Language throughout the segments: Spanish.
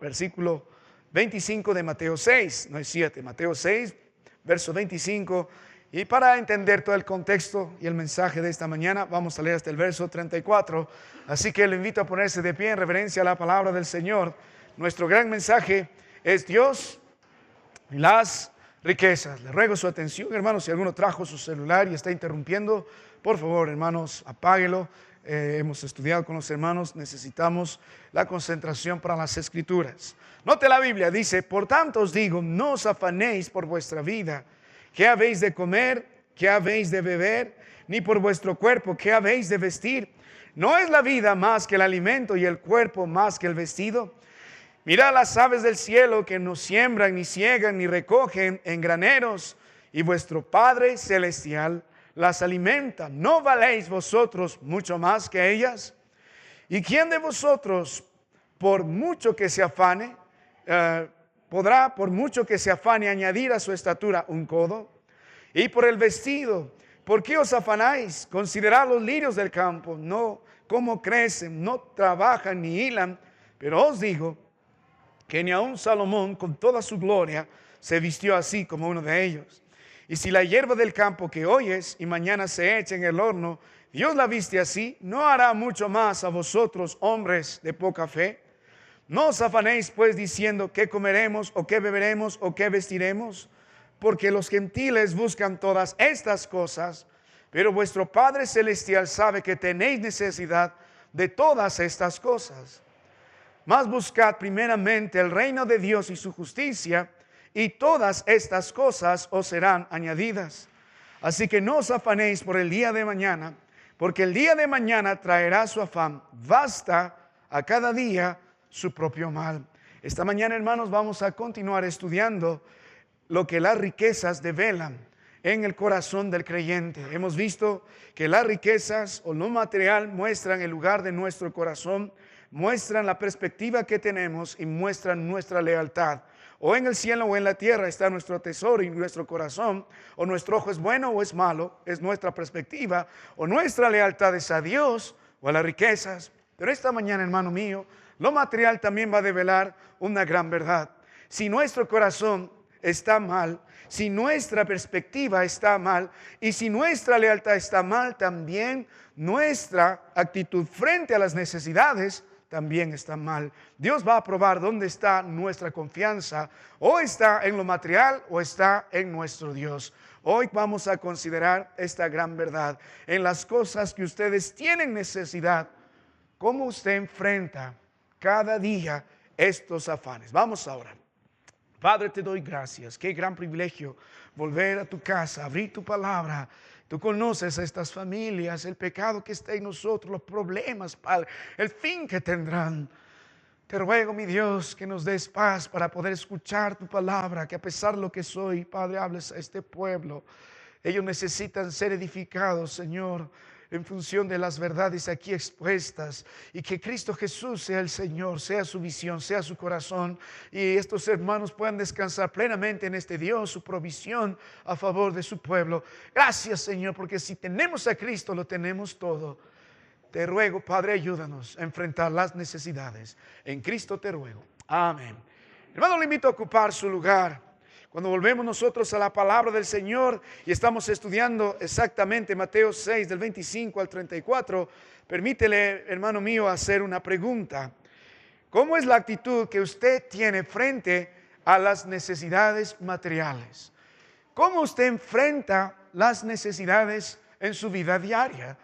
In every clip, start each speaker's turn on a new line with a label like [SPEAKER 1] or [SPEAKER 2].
[SPEAKER 1] versículo 25 de Mateo 6, no es 7, Mateo 6, verso 25. Y para entender todo el contexto y el mensaje de esta mañana, vamos a leer hasta el verso 34. Así que le invito a ponerse de pie en reverencia a la palabra del Señor. Nuestro gran mensaje es Dios y las riquezas. Le ruego su atención, hermanos. Si alguno trajo su celular y está interrumpiendo, por favor, hermanos, apáguelo. Hemos estudiado con los hermanos, necesitamos la concentración para las Escrituras. Note la Biblia, dice: por tanto os digo, no os afanéis por vuestra vida, ¿qué habéis de comer? ¿Qué habéis de beber? Ni por vuestro cuerpo, ¿qué habéis de vestir? ¿No es la vida más que el alimento y el cuerpo más que el vestido? Mirad las aves del cielo, que no siembran, ni ciegan, ni recogen en graneros, y vuestro Padre celestial las alimenta. ¿No valéis vosotros mucho más que ellas? ¿Y quién de vosotros, por mucho que se afane, podrá, por mucho que se afane, añadir a su estatura un codo? Y por el vestido, ¿por qué os afanáis? Considerad los lirios del campo, no cómo crecen, no trabajan ni hilan, pero os digo que ni aun Salomón con toda su gloria se vistió así como uno de ellos. Y si la hierba del campo que hoy es y mañana se echa en el horno, Dios la viste así, ¿no hará mucho más a vosotros, hombres de poca fe? No os afanéis pues diciendo qué comeremos o qué beberemos o qué vestiremos, porque los gentiles buscan todas estas cosas, pero vuestro Padre celestial sabe que tenéis necesidad de todas estas cosas. Mas buscad primeramente el reino de Dios y su justicia, y todas estas cosas os serán añadidas. Así que no os afanéis por el día de mañana, porque el día de mañana traerá su afán. Basta a cada día su propio mal. Esta mañana, hermanos, vamos a continuar estudiando lo que las riquezas develan en el corazón del creyente. Hemos visto que las riquezas o lo material muestran el lugar de nuestro corazón, muestran la perspectiva que tenemos y muestran nuestra lealtad. O en el cielo o en la tierra está nuestro tesoro y nuestro corazón. O nuestro ojo es bueno o es malo, es nuestra perspectiva. O nuestra lealtad es a Dios o a las riquezas. Pero esta mañana, hermano mío, lo material también va a develar una gran verdad. Si nuestro corazón está mal, si nuestra perspectiva está mal y si nuestra lealtad está mal, también nuestra actitud frente a las necesidades también está mal. Dios va a probar dónde está nuestra confianza. O está en lo material o está en nuestro Dios. Hoy vamos a considerar esta gran verdad. En las cosas que ustedes tienen necesidad, ¿cómo usted enfrenta cada día estos afanes? Vamos a orar. Padre, te doy gracias. Qué gran privilegio volver a tu casa, abrir tu palabra. Tú conoces a estas familias, el pecado que está en nosotros, los problemas, Padre, el fin que tendrán. Te ruego, mi Dios, que nos des paz para poder escuchar tu palabra, que a pesar de lo que soy, Padre, hables a este pueblo. Ellos necesitan ser edificados, Señor, en función de las verdades aquí expuestas, y que Cristo Jesús sea el Señor, sea su visión, sea su corazón, y estos hermanos puedan descansar plenamente en este Dios, su provisión a favor de su pueblo. Gracias, Señor, porque si tenemos a Cristo, lo tenemos todo. Te ruego, Padre, ayúdanos a enfrentar las necesidades. En Cristo te ruego. Amén. Hermano, le invito a ocupar su lugar. Cuando volvemos nosotros a la palabra del Señor y estamos estudiando exactamente Mateo 6 del 25 al 34, permítele, hermano mío, hacer una pregunta. ¿Cómo es la actitud que usted tiene frente a las necesidades materiales? ¿Cómo usted enfrenta las necesidades en su vida diaria?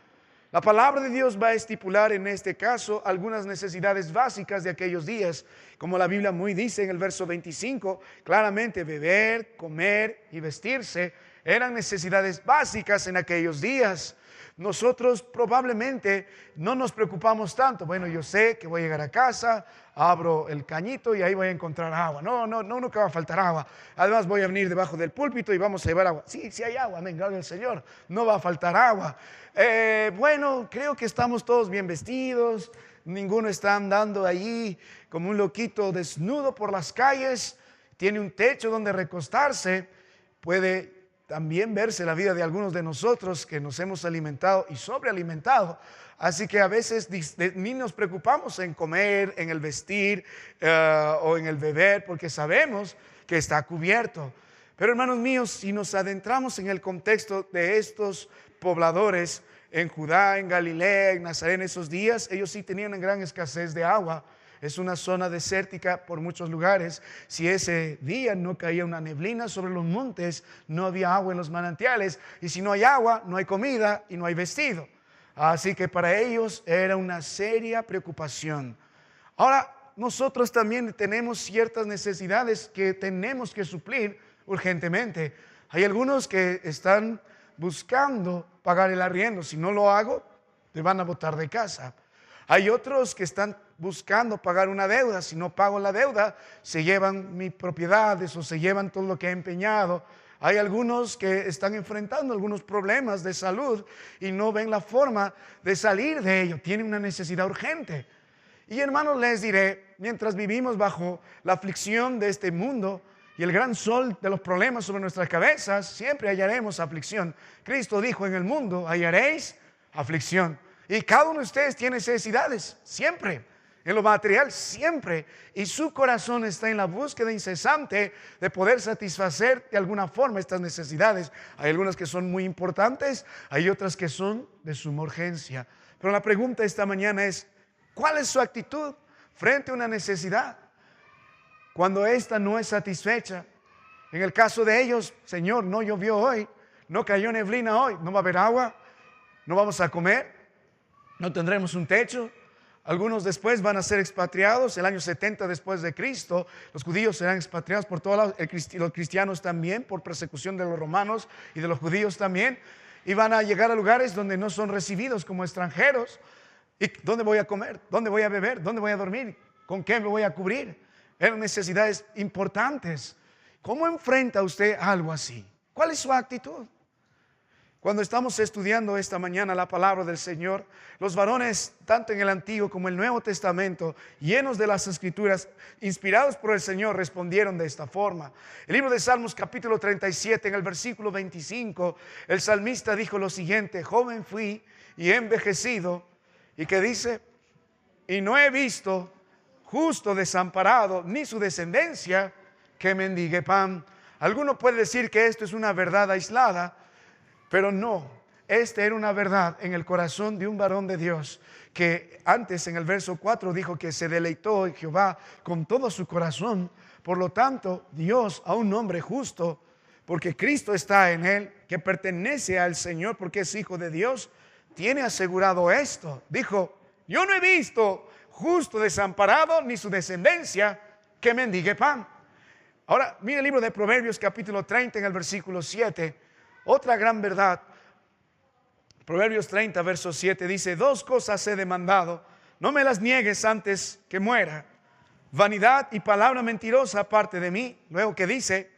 [SPEAKER 1] La palabra de Dios va a estipular en este caso algunas necesidades básicas de aquellos días, como la Biblia muy dice en el verso 25, claramente beber, comer y vestirse eran necesidades básicas en aquellos días. Nosotros probablemente no nos preocupamos tanto. Bueno, yo sé que voy a llegar a casa, abro el cañito y ahí voy a encontrar agua. No, nunca va a faltar agua. Además voy a venir debajo del púlpito y vamos a llevar agua. Sí hay agua, amén, gloria al Señor. No va a faltar agua. Bueno, creo que estamos todos bien vestidos. Ninguno está andando allí como un loquito desnudo por las calles. Tiene un techo donde recostarse. Puede también verse la vida de algunos de nosotros que nos hemos alimentado y sobrealimentado. Así que a veces ni nos preocupamos en comer, en el vestir o en el beber, porque sabemos que está cubierto. Pero hermanos míos, si nos adentramos en el contexto de estos pobladores en Judá, en Galilea, en Nazaret en esos días, ellos sí tenían una gran escasez de agua. Es una zona desértica por muchos lugares. Si ese día no caía una neblina sobre los montes, no había agua en los manantiales. Y si no hay agua, no hay comida y no hay vestido. Así que para ellos era una seria preocupación. Ahora, nosotros también tenemos ciertas necesidades que tenemos que suplir urgentemente. Hay algunos que están buscando pagar el arriendo. Si no lo hago, te van a botar de casa. Hay otros que están buscando pagar una deuda. Si no pago la deuda, se llevan mis propiedades o se llevan todo lo que he empeñado. Hay algunos que están enfrentando algunos problemas de salud y no ven la forma de salir de ello. Tienen una necesidad urgente. Y hermanos, les diré, mientras vivimos bajo la aflicción de este mundo y el gran sol de los problemas sobre nuestras cabezas, siempre hallaremos aflicción. Cristo dijo, en el mundo hallaréis aflicción. Y cada uno de ustedes tiene necesidades, siempre. En lo material, siempre. Y su corazón está en la búsqueda incesante de poder satisfacer de alguna forma estas necesidades. Hay algunas que son muy importantes, hay otras que son de suma urgencia. Pero la pregunta esta mañana es, ¿cuál es su actitud frente a una necesidad? Cuando esta no es satisfecha. En el caso de ellos, Señor, no llovió hoy, no cayó neblina hoy, no va a haber agua, no vamos a comer, no tendremos un techo. Algunos después van a ser expatriados, el año 70 después de Cristo. Los judíos serán expatriados por todos lados, los cristianos también, por persecución de los romanos y de los judíos también. Y van a llegar a lugares donde no son recibidos como extranjeros. ¿Y dónde voy a comer? ¿Dónde voy a beber? ¿Dónde voy a dormir? ¿Con qué me voy a cubrir? Eran necesidades importantes. ¿Cómo enfrenta usted algo así? ¿Cuál es su actitud? Cuando estamos estudiando esta mañana la palabra del Señor, los varones, tanto en el Antiguo como el Nuevo Testamento, llenos de las Escrituras, inspirados por el Señor, respondieron de esta forma. El libro de Salmos capítulo 37, en el versículo 25, el salmista dijo lo siguiente: joven fui y he envejecido, y que dice, y no he visto justo desamparado, ni su descendencia que mendigue pan. Alguno puede decir que esto es una verdad aislada, pero no, esta era una verdad en el corazón de un varón de Dios que antes en el verso 4 dijo que se deleitó en Jehová con todo su corazón. Por lo tanto, Dios a un hombre justo, porque Cristo está en él, que pertenece al Señor porque es hijo de Dios, tiene asegurado esto. Dijo, yo no he visto justo desamparado ni su descendencia que mendigue pan. Ahora, mire el libro de Proverbios capítulo 30 en el versículo 7. Otra gran verdad, Proverbios 30, verso 7, dice, dos cosas he demandado, no me las niegues antes que muera, vanidad y palabra mentirosa aparte de mí. Luego que dice,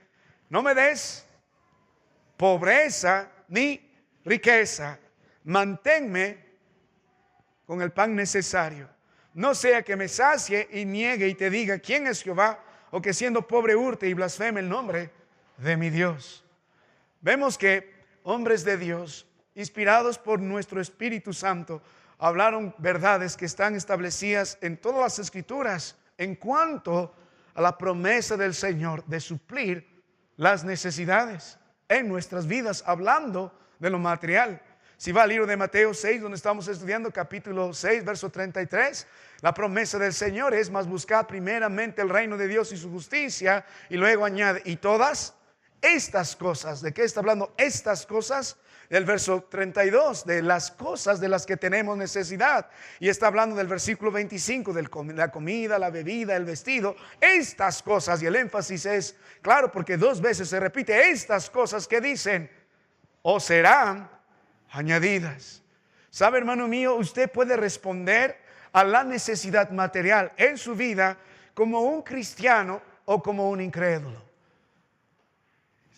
[SPEAKER 1] no me des pobreza ni riqueza, manténme con el pan necesario, no sea que me sacie y niegue y te diga quién es Jehová, o que siendo pobre hurte y blasfeme el nombre de mi Dios. Vemos que hombres de Dios, inspirados por nuestro Espíritu Santo, hablaron verdades que están establecidas en todas las Escrituras en cuanto a la promesa del Señor de suplir las necesidades en nuestras vidas, hablando de lo material. Si va al libro de Mateo 6, donde estamos estudiando, capítulo 6, verso 33, la promesa del Señor es, mas buscad primeramente el reino de Dios y su justicia, y luego añade, y todas estas cosas. ¿De qué está hablando? Estas cosas, del verso 32, de las cosas de las que tenemos necesidad. Y está hablando del versículo 25, de la comida, la bebida, el vestido. Estas cosas, y el énfasis es claro porque dos veces se repite, estas cosas que dicen, o serán añadidas. ¿Sabe, hermano mío? Usted puede responder a la necesidad material en su vida como un cristiano o como un incrédulo.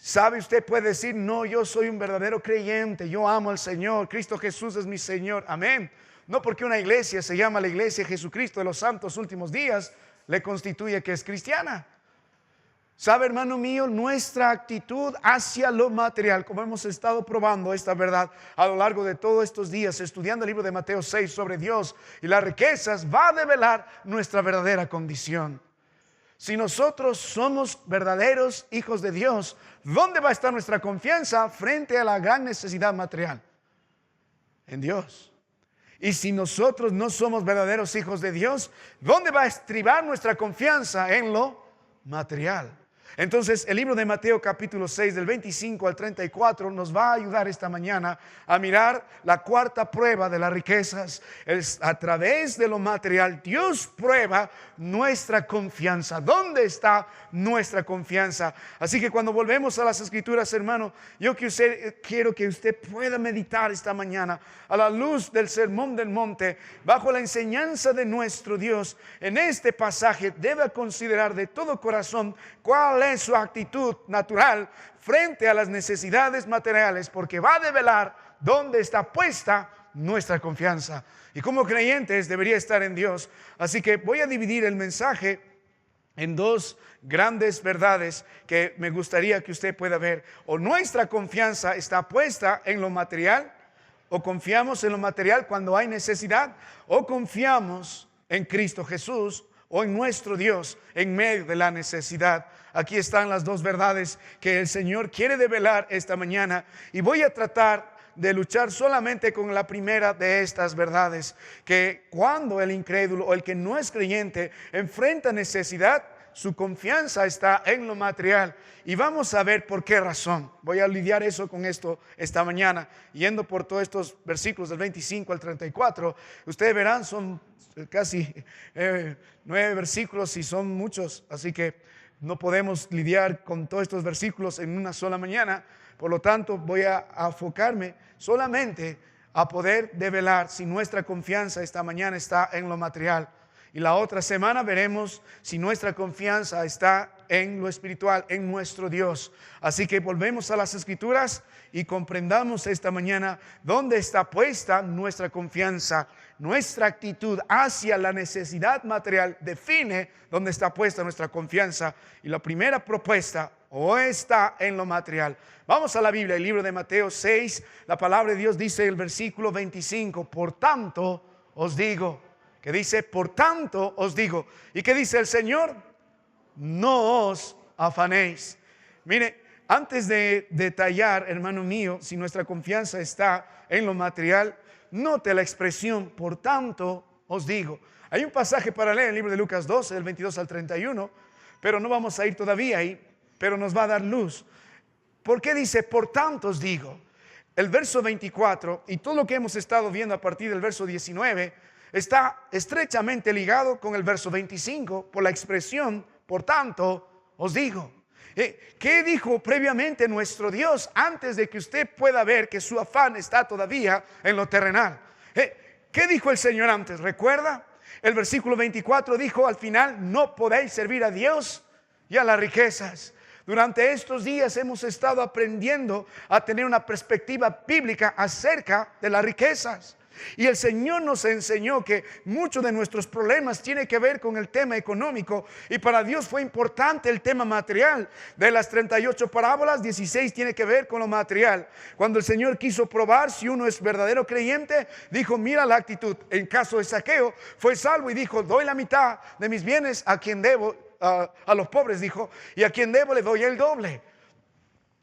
[SPEAKER 1] ¿Sabe? Usted puede decir, no, yo soy un verdadero creyente, yo amo al Señor, Cristo Jesús es mi Señor, amén. No porque una iglesia se llama la iglesia de Jesucristo de los santos últimos días, le constituye que es cristiana. Sabe, hermano mío, nuestra actitud hacia lo material, como hemos estado probando esta verdad a lo largo de todos estos días, estudiando el libro de Mateo 6 sobre Dios y las riquezas, va a develar nuestra verdadera condición. Si nosotros somos verdaderos hijos de Dios, ¿dónde va a estar nuestra confianza frente a la gran necesidad material? En Dios. Y si nosotros no somos verdaderos hijos de Dios, ¿dónde va a estribar nuestra confianza? En lo material. Entonces el libro de Mateo capítulo 6 del 25 al 34 nos va a ayudar esta mañana a mirar la cuarta prueba de las riquezas. Es a través de lo material Dios prueba nuestra confianza. ¿Dónde está nuestra confianza? Así que cuando volvemos a las escrituras, hermano, yo quiero que usted pueda meditar esta mañana a la luz del sermón del monte, bajo la enseñanza de nuestro Dios. En este pasaje debe considerar de todo corazón cuál es su actitud natural frente a las necesidades materiales, porque va a develar dónde está puesta nuestra confianza. Y como creyentes debería estar en Dios. Así que voy a dividir el mensaje en dos grandes verdades que me gustaría que usted pueda ver. O nuestra confianza está puesta en lo material, o confiamos en lo material cuando hay necesidad, o confiamos en Cristo Jesús o en nuestro Dios en medio de la necesidad. Aquí están las dos verdades que el Señor quiere develar esta mañana, y voy a tratar de luchar solamente con la primera de estas verdades, que cuando el incrédulo o el que no es creyente enfrenta necesidad, su confianza está en lo material. Y vamos a ver por qué razón. Voy a lidiar eso con esto esta mañana, yendo por todos estos versículos del 25 al 34. Ustedes verán, son casi 9 versículos y son muchos, así que no podemos lidiar con todos estos versículos en una sola mañana. Por lo tanto, voy a enfocarme solamente a poder develar si nuestra confianza esta mañana está en lo material. Y la otra semana veremos si nuestra confianza está en lo espiritual, en nuestro Dios. Así que volvemos a las Escrituras y comprendamos esta mañana dónde está puesta nuestra confianza. Nuestra actitud hacia la necesidad material define dónde está puesta nuestra confianza. Y la primera propuesta o está en lo material. Vamos a la Biblia, el libro de Mateo 6. La palabra de Dios dice el versículo 25: por tanto os digo. Que dice, por tanto os digo. ¿Y qué dice el Señor? No os afanéis. Mire, antes de detallar, hermano mío, si nuestra confianza está en lo material, note la expresión, por tanto os digo. Hay un pasaje para leer en el libro de Lucas 12, del 22 al 31, pero no vamos a ir todavía ahí, pero nos va a dar luz. ¿Por qué dice, por tanto os digo? El verso 24 y todo lo que hemos estado viendo a partir del verso 19 está estrechamente ligado con el verso 25 por la expresión, por tanto os digo. ¿Qué dijo previamente nuestro Dios antes de que usted pueda ver que su afán está todavía en lo terrenal? ¿Qué dijo el Señor antes? ¿Recuerda? El versículo 24 dijo al final, no podéis servir a Dios y a las riquezas. Durante estos días hemos estado aprendiendo a tener una perspectiva bíblica acerca de las riquezas. Y el Señor nos enseñó que muchos de nuestros problemas tienen que ver con el tema económico, y para Dios fue importante el tema material. De las 38 parábolas, 16 tiene que ver con lo material. Cuando el Señor quiso probar si uno es verdadero creyente, dijo, mira la actitud. En caso de Zaqueo, fue salvo y dijo, doy la mitad de mis bienes a quien debo, a los pobres, dijo, y a quien debo le doy el doble.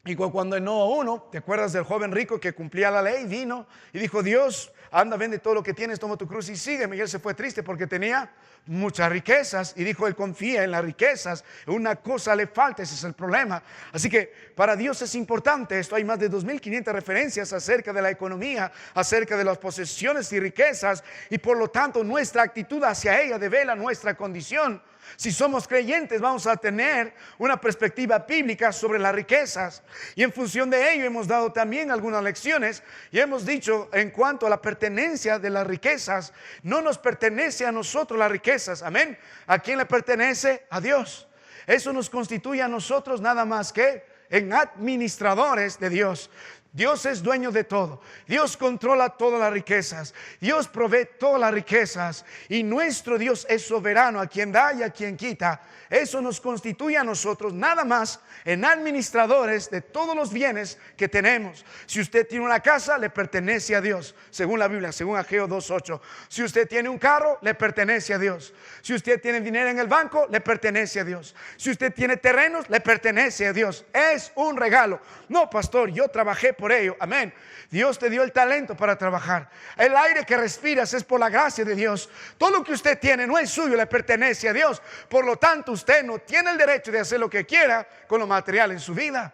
[SPEAKER 1] Y cuando en Noé 1, ¿te acuerdas del joven rico que cumplía la ley? Vino y dijo, Dios, anda, vende todo lo que tienes, toma tu cruz y sígueme. Y él se fue triste porque tenía muchas riquezas, y dijo, él confía en las riquezas, una cosa le falta, ese es el problema. Así que para Dios es importante esto. Hay más de 2.500 referencias acerca de la economía, acerca de las posesiones y riquezas, y por lo tanto nuestra actitud hacia ella devela nuestra condición. Si somos creyentes, vamos a tener una perspectiva bíblica sobre las riquezas, y en función de ello hemos dado también algunas lecciones y hemos dicho en cuanto a la pertenencia de las riquezas. No nos pertenece a nosotros las riquezas, amén. ¿A quién le pertenece? A Dios. Eso nos constituye a nosotros nada más que en administradores de Dios. Dios es dueño de todo. Dios controla todas las riquezas. Dios provee todas las riquezas. Y nuestro Dios es soberano, a quien da y a quien quita. Eso nos constituye a nosotros nada más en administradores de todos los bienes que tenemos. Si usted tiene una casa, le pertenece a Dios, según la Biblia, según Ageo 2:8. Si usted tiene un carro, le pertenece a Dios. Si usted tiene dinero en el banco, le pertenece a Dios. Si usted tiene terrenos, le pertenece a Dios. Es un regalo. No, pastor, yo trabajé por ello. Amén. Dios te dio el talento para trabajar. El aire que respiras es por la gracia de Dios. Todo lo que usted tiene no es suyo, le pertenece a Dios. Por lo tanto, usted no tiene el derecho de hacer lo que quiera con lo material en su vida.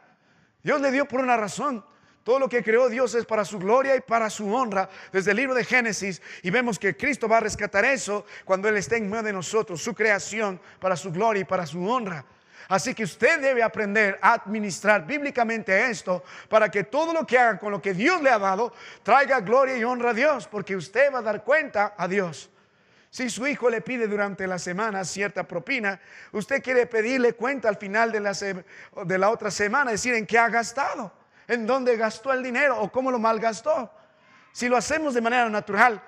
[SPEAKER 1] Dios le dio por una razón. Todo lo que creó Dios es para su gloria y para su honra. Desde el libro de Génesis, y vemos que Cristo va a rescatar eso cuando Él esté en medio de nosotros, su creación para su gloria y para su honra. Así que usted debe aprender a administrar bíblicamente esto, para que todo lo que haga con lo que Dios le ha dado traiga gloria y honra a Dios, porque usted va a dar cuenta a Dios. Si su hijo le pide durante la semana cierta propina, usted quiere pedirle cuenta al final de la otra semana, decir en qué ha gastado, en dónde gastó el dinero o cómo lo malgastó. Si lo hacemos de manera natural,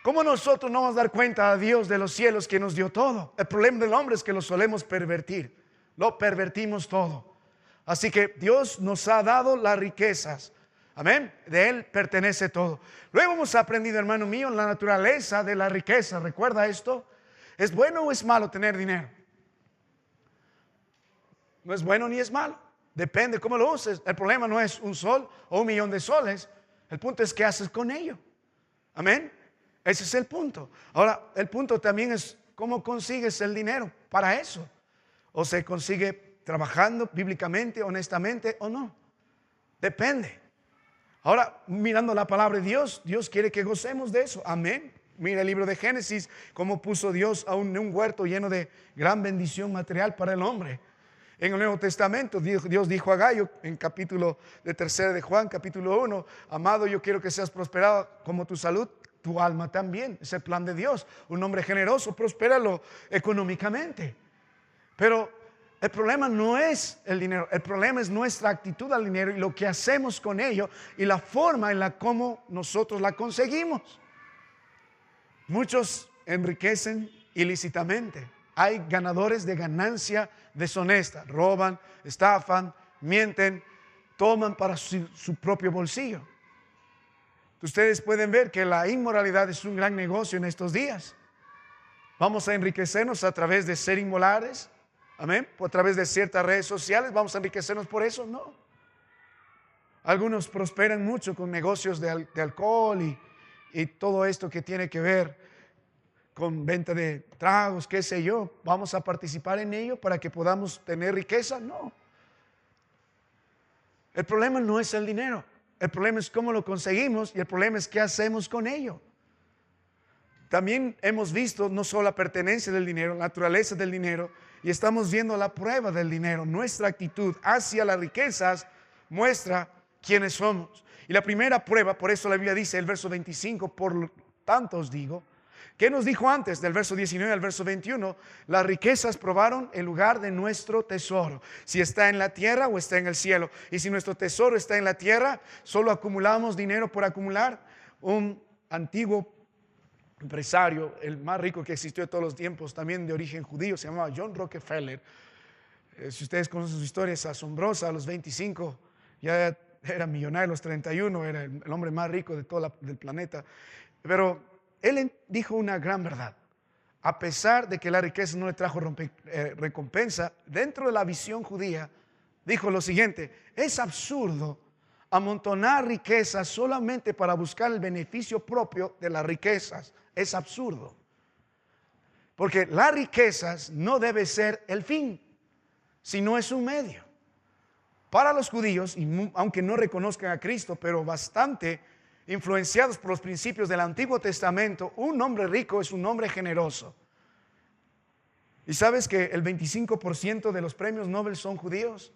[SPEAKER 1] ¿cómo nosotros no vamos a dar cuenta a Dios de los cielos que nos dio todo? El problema del hombre es que lo solemos pervertir. Lo pervertimos todo. Así que Dios nos ha dado las riquezas. Amén. De Él pertenece todo. Luego hemos aprendido, hermano mío, la naturaleza de la riqueza. ¿Recuerda esto? ¿Es bueno o es malo tener dinero? No es bueno ni es malo. Depende cómo lo uses. El problema no es un sol o 1,000,000 de soles. El punto es qué haces con ello. Amén. Ese es el punto. Ahora, el punto también es cómo consigues el dinero para eso. O se consigue trabajando bíblicamente, honestamente o no. Depende. Ahora, mirando la palabra de Dios, Dios quiere que gocemos de eso. Amén. Mira el libro de Génesis, cómo puso Dios a un huerto lleno de gran bendición material para el hombre. En el Nuevo Testamento, Dios dijo a Gallo, en capítulo de 3 de Juan, capítulo 1, amado, yo quiero que seas prosperado como tu salud, tu alma también. Es el plan de Dios. Un hombre generoso, prospéralo económicamente. Pero el problema no es el dinero, el problema es nuestra actitud al dinero y lo que hacemos con ello y la forma en la cómo nosotros la conseguimos. Muchos enriquecen ilícitamente. Hay ganadores de ganancia deshonesta, roban, estafan, mienten, toman para su propio bolsillo. Ustedes pueden ver que la inmoralidad es un gran negocio en estos días. Vamos a enriquecernos a través de ser inmorales. Amén. A través de ciertas redes sociales vamos a enriquecernos por eso. No. Algunos prosperan mucho con negocios de alcohol y todo esto que tiene que ver con venta de tragos, qué sé yo. ¿Vamos a participar en ello para que podamos tener riqueza? No. El problema no es el dinero. El problema es cómo lo conseguimos y el problema es qué hacemos con ello. También hemos visto no solo la pertenencia del dinero, la naturaleza del dinero, y estamos viendo la prueba del dinero. Nuestra actitud hacia las riquezas muestra quiénes somos. Y la primera prueba, por eso la Biblia dice, el verso 25, por tanto os digo, ¿qué nos dijo antes? Del verso 19 al verso 21, las riquezas probaron el lugar de nuestro tesoro, si está en la tierra o está en el cielo. Y si nuestro tesoro está en la tierra, solo acumulamos dinero por acumular. Un antiguo empresario, el más rico que existió de todos los tiempos, también de origen judío, se llamaba John Rockefeller. Si ustedes conocen su historia, es asombrosa. A los 25 ya era millonario, a los 31 era el hombre más rico de todo el planeta. Pero él dijo una gran verdad. A pesar de que la riqueza no le trajo recompensa, dentro de la visión judía, dijo lo siguiente: es absurdo amontonar riquezas solamente para buscar el beneficio propio de las riquezas. Es absurdo. Porque las riquezas no debe ser el fin, sino es un medio. Para los judíos, y aunque no reconozcan a Cristo, pero bastante influenciados por los principios del Antiguo Testamento, un hombre rico es un hombre generoso. ¿Y sabes que el 25% de los premios Nobel son judíos?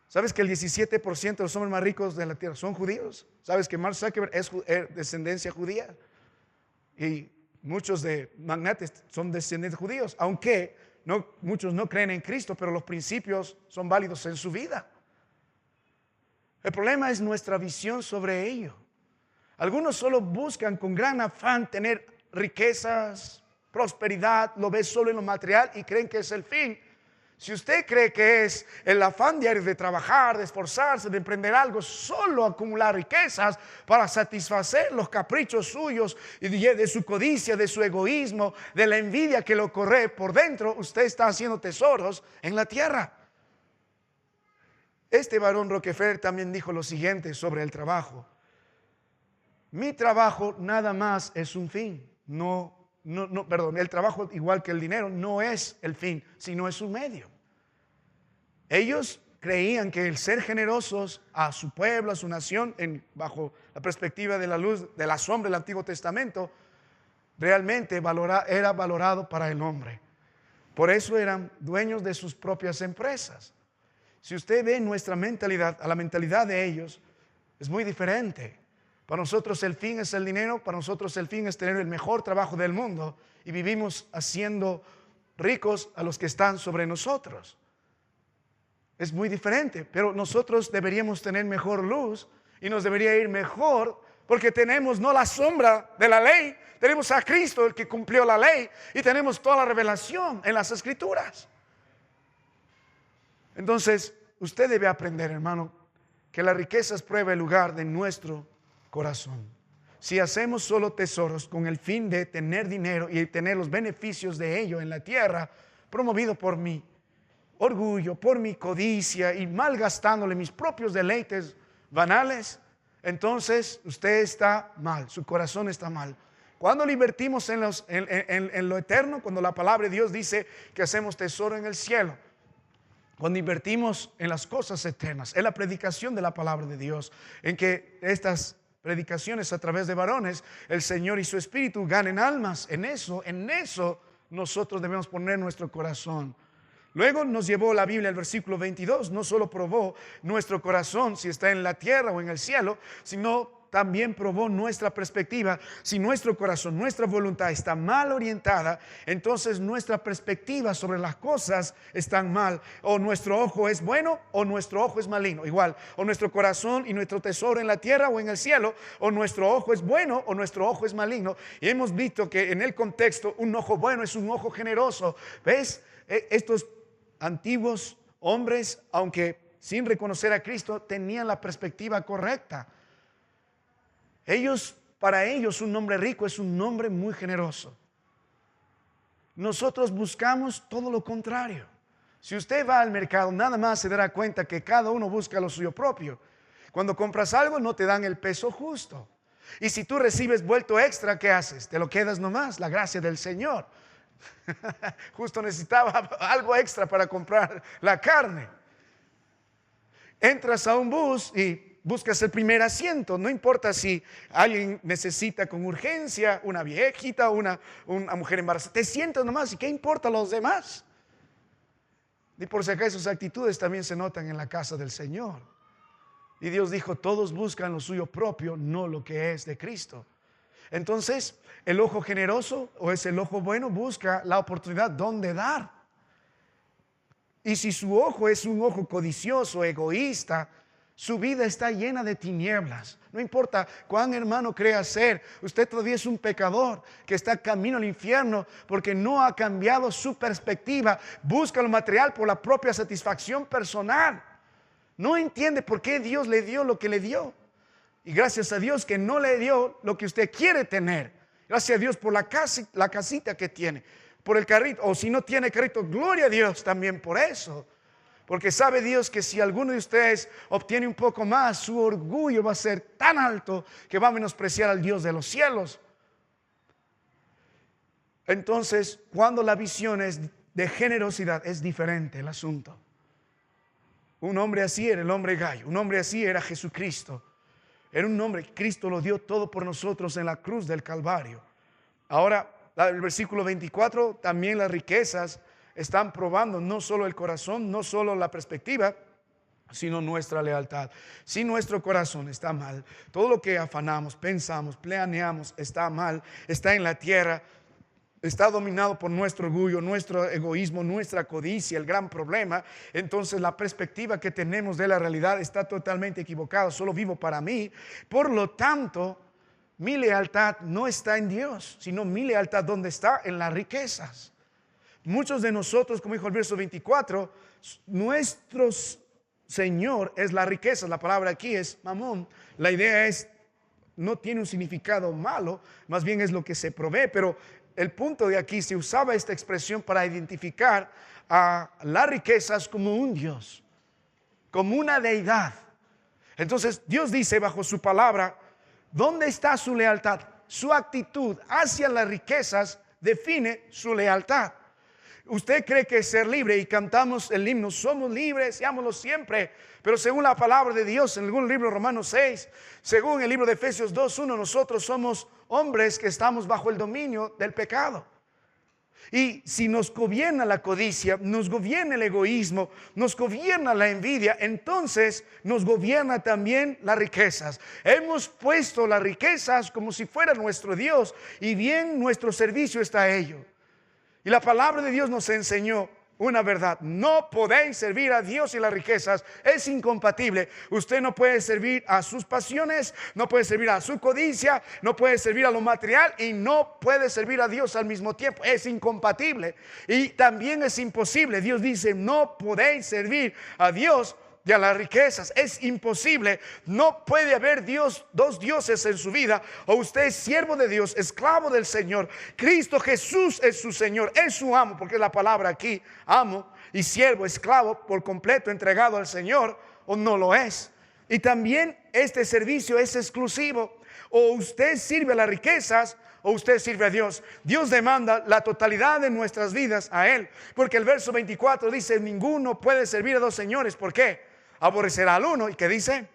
[SPEAKER 1] ¿Sabes que el 17% de los hombres más ricos de la tierra son judíos? ¿Sabes que Mark Zuckerberg es descendencia judía? Y muchos de magnates son descendientes judíos, aunque muchos no creen en Cristo, pero los principios son válidos en su vida. El problema es nuestra visión sobre ello. Algunos solo buscan con gran afán tener riquezas, prosperidad, lo ven solo en lo material y creen que es el fin. Si usted cree que es el afán diario de trabajar, de esforzarse, de emprender algo, solo acumular riquezas para satisfacer los caprichos suyos y de su codicia, de su egoísmo, de la envidia que lo corre por dentro, usted está haciendo tesoros en la tierra. Este varón Rockefeller también dijo lo siguiente sobre el trabajo. Mi trabajo nada más es un fin. El trabajo, igual que el dinero, no es el fin, sino es un medio. Ellos creían que el ser generosos a su pueblo, a su nación, bajo la perspectiva de la luz, de la sombra del Antiguo Testamento, realmente era valorado para el hombre. Por eso eran dueños de sus propias empresas. Si usted ve nuestra mentalidad, a la mentalidad de ellos, es muy diferente. Para nosotros el fin es el dinero, para nosotros el fin es tener el mejor trabajo del mundo y vivimos haciendo ricos a los que están sobre nosotros. Es muy diferente, pero nosotros deberíamos tener mejor luz y nos debería ir mejor porque tenemos no la sombra de la ley, tenemos a Cristo, el que cumplió la ley, y tenemos toda la revelación en las Escrituras. Entonces, usted debe aprender, hermano, que la riqueza es prueba el lugar de nuestro corazón. Si hacemos solo tesoros con el fin de tener dinero y tener los beneficios de ello en la tierra, promovido por mi orgullo, por mi codicia y malgastándole mis propios deleites banales, entonces usted está mal, su corazón está mal. Cuando lo invertimos en lo eterno, cuando la palabra de Dios dice que hacemos tesoro en el cielo, cuando invertimos en las cosas eternas, en la predicación de la palabra de Dios, en que estas predicaciones a través de varones, el Señor y su Espíritu ganen almas, en eso nosotros debemos poner nuestro corazón. Luego nos llevó la Biblia al versículo 22, no solo probó nuestro corazón si está en la tierra o en el cielo, sino también probó nuestra perspectiva. Si nuestro corazón, nuestra voluntad está mal orientada, entonces nuestra perspectiva sobre las cosas está mal. O nuestro ojo es bueno o nuestro ojo es maligno. Igual, o nuestro corazón y nuestro tesoro en la tierra o en el cielo, o nuestro ojo es bueno o nuestro ojo es maligno. Y hemos visto que en el contexto un ojo bueno es un ojo generoso. ¿Ves? Estos antiguos hombres, aunque sin reconocer a Cristo, tenían la perspectiva correcta. Para ellos un hombre rico es un hombre muy generoso. Nosotros buscamos todo lo contrario. Si usted va al mercado, nada más se dará cuenta que cada uno busca lo suyo propio. Cuando compras algo no te dan el peso justo. Y si tú recibes vuelto extra, ¿qué haces? Te lo quedas nomás, la gracia del Señor. Justo necesitaba algo extra para comprar la carne. Entras a un bus y buscas el primer asiento, no importa si alguien necesita con urgencia, una viejita, una mujer embarazada, te sientas nomás y qué importa a los demás. Y por si acaso esas actitudes también se notan en la casa del Señor. Y Dios dijo, todos buscan lo suyo propio, no lo que es de Cristo. Entonces, el ojo generoso o es el ojo bueno busca la oportunidad donde dar. Y si su ojo es un ojo codicioso, egoísta, su vida está llena de tinieblas. No importa cuán hermano crea ser, usted todavía es un pecador que está camino al infierno porque no ha cambiado su perspectiva. Busca lo material por la propia satisfacción personal. No entiende por qué Dios le dio lo que le dio. Y gracias a Dios que no le dio lo que usted quiere tener. Gracias a Dios por la casita que tiene, por el carrito. O si no tiene carrito, gloria a Dios también por eso. Porque sabe Dios que si alguno de ustedes obtiene un poco más, su orgullo va a ser tan alto que va a menospreciar al Dios de los cielos. Entonces, cuando la visión es de generosidad, es diferente el asunto. Un hombre así era el hombre Gallo, un hombre así era Jesucristo. Era un hombre, Cristo lo dio todo por nosotros en la cruz del Calvario. Ahora, el versículo 24, también las riquezas están probando no solo el corazón, no solo la perspectiva, sino nuestra lealtad. Si nuestro corazón está mal, todo lo que afanamos, pensamos, planeamos está mal, está en la tierra, está dominado por nuestro orgullo, nuestro egoísmo, nuestra codicia, el gran problema, entonces la perspectiva que tenemos de la realidad está totalmente equivocada. Solo vivo para mí. Por lo tanto, mi lealtad no está en Dios, sino mi lealtad, ¿dónde está? En las riquezas. Muchos de nosotros, como dijo el verso 24, nuestro Señor es la riqueza. La palabra aquí es mamón. La idea es, no tiene un significado malo, más bien es lo que se provee, pero el punto de aquí, se usaba esta expresión para identificar a las riquezas como un Dios, como una deidad. Entonces Dios dice bajo su palabra, ¿dónde está su lealtad? Su actitud hacia las riquezas define su lealtad. Usted cree que es ser libre y cantamos el himno, somos libres, seámoslo siempre. Pero según la palabra de Dios, en el libro de Romanos 6, según el libro de Efesios 2:1, nosotros somos hombres que estamos bajo el dominio del pecado. Y si nos gobierna la codicia, nos gobierna el egoísmo, nos gobierna la envidia, entonces nos gobierna también las riquezas. Hemos puesto las riquezas como si fuera nuestro Dios y bien nuestro servicio está a ello. Y la palabra de Dios nos enseñó una verdad: no podéis servir a Dios y las riquezas, es incompatible. Usted no puede servir a sus pasiones, no puede servir a su codicia, no puede servir a lo material y no puede servir a Dios al mismo tiempo. Es incompatible y también es imposible. Dios dice, no podéis servir a Dios y a las riquezas. Es imposible. No puede haber dos dioses en su vida. O usted es siervo de Dios, esclavo del Señor. Cristo Jesús es su Señor, es su amo, porque es la palabra aquí, amo y siervo, esclavo por completo entregado al Señor, o no lo es. Y también este servicio es exclusivo. O usted sirve a las riquezas o usted sirve a Dios. Dios demanda la totalidad de nuestras vidas a Él, porque el verso 24 dice, ninguno puede servir a dos señores. ¿Por qué? Aborrecerá al uno, y ¿qué dice?